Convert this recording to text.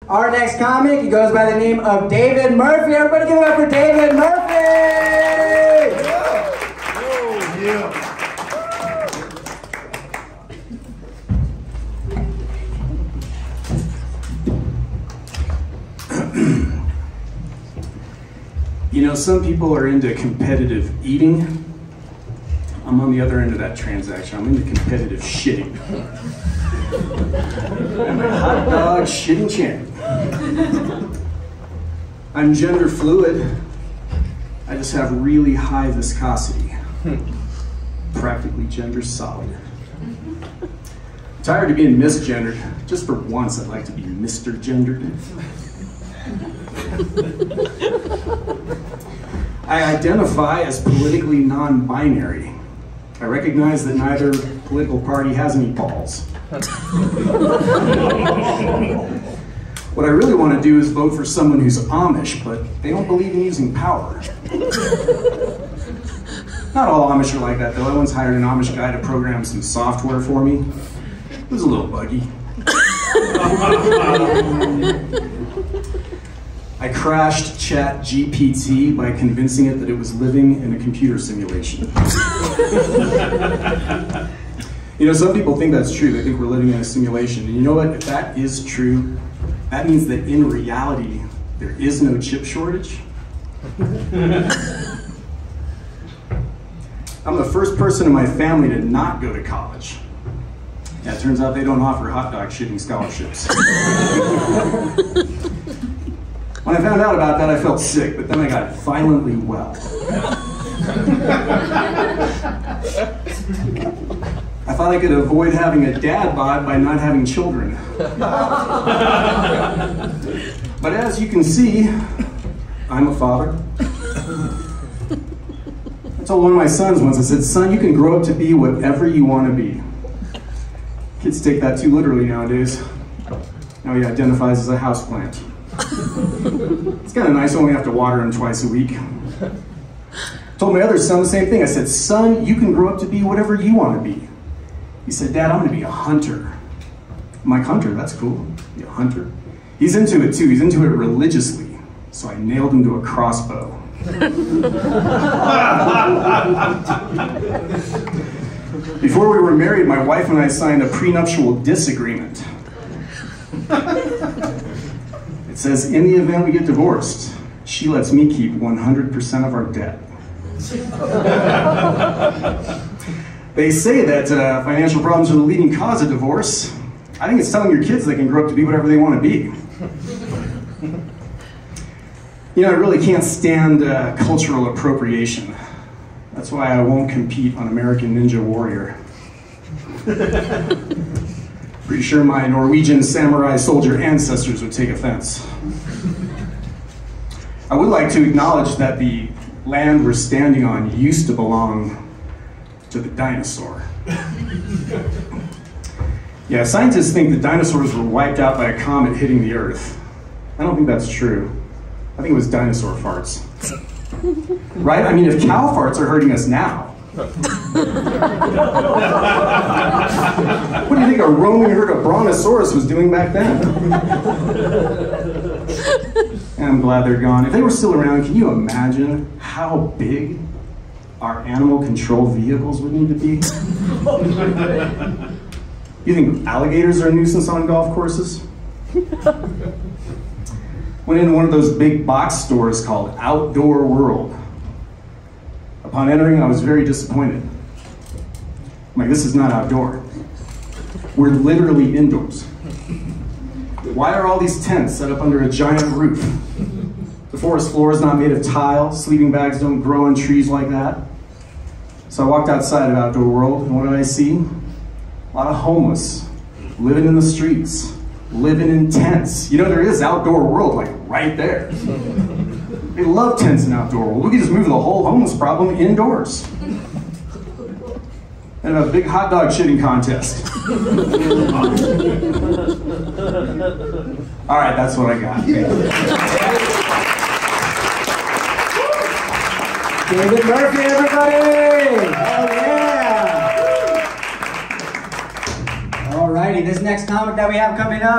Our next comic, he goes by the name of David Murphy. Everybody give it up for David Murphy! Yeah. You know, some people are into competitive eating. I'm on the other end of that transaction. I'm into competitive shitting. I'm a hot dog shitting champ. I'm gender fluid. I just have really high viscosity. Practically gender solid. I'm tired of being misgendered. Just for once, I'd like to be Mr. Gendered. I identify as politically non-binary. I recognize that neither political party has any balls. What I really want to do is vote for someone who's Amish, but they don't believe in using power. Not all Amish are like that, though. I once hired an Amish guy to program some software for me. It was a little buggy. I crashed ChatGPT by convincing it that it was living in a computer simulation. You know, some people think that's true. They think we're living in a simulation. And you know what? If that is true, that means that in reality, there is no chip shortage. I'm the first person in my family to not go to college. Yeah, it turns out they don't offer hot dog shitting scholarships. When I found out about that, I felt sick, but then I got violently well. I thought I could avoid having a dad bod by not having children. But as you can see, I'm a father. I told one of my sons once, I said, son, you can grow up to be whatever you want to be. Kids take that too literally nowadays. Now he identifies as a houseplant. It's kind of nice when we have to water him twice a week. Told my other son the same thing. I said, son, you can grow up to be whatever you want to be. He said, Dad, I'm going to be a hunter. I'm like, hunter, that's cool. Be a hunter. He's into it too. He's into it religiously. So I nailed him to a crossbow. Before we were married, my wife and I signed a prenuptial disagreement. It says, in the event we get divorced, she lets me keep 100% of our debt. They say that financial problems are the leading cause of divorce. I think it's telling your kids they can grow up to be whatever they want to be. You know, I really can't stand cultural appropriation. That's why I won't compete on American Ninja Warrior. Pretty sure my Norwegian samurai soldier ancestors would take offense. I would like to acknowledge that the land we're standing on used to belong to the dinosaur. Yeah, scientists think that dinosaurs were wiped out by a comet hitting the Earth. I don't think that's true. I think it was dinosaur farts. Right? I mean, if cow farts are hurting us now, what do you think a roaming herd of brontosaurus was doing back then? And I'm glad they're gone. If they were still around, can you imagine how big our animal control vehicles would need to be? You think alligators are a nuisance on golf courses? Went into one of those big box stores called Outdoor World. Upon entering, I was very disappointed. I'm like, this is not outdoor. We're literally indoors. Why are all these tents set up under a giant roof? The forest floor is not made of tile. Sleeping bags don't grow on trees like that. So I walked outside of Outdoor World, and what did I see? A lot of homeless, living in the streets, living in tents. You know, there is Outdoor World, like right there. They love tents in Outdoor World. We can just move the whole homeless problem indoors. And a big hot dog shitting contest. All right, that's what I got. David Murphy, everybody! Oh yeah! All righty, this next comic that we have coming up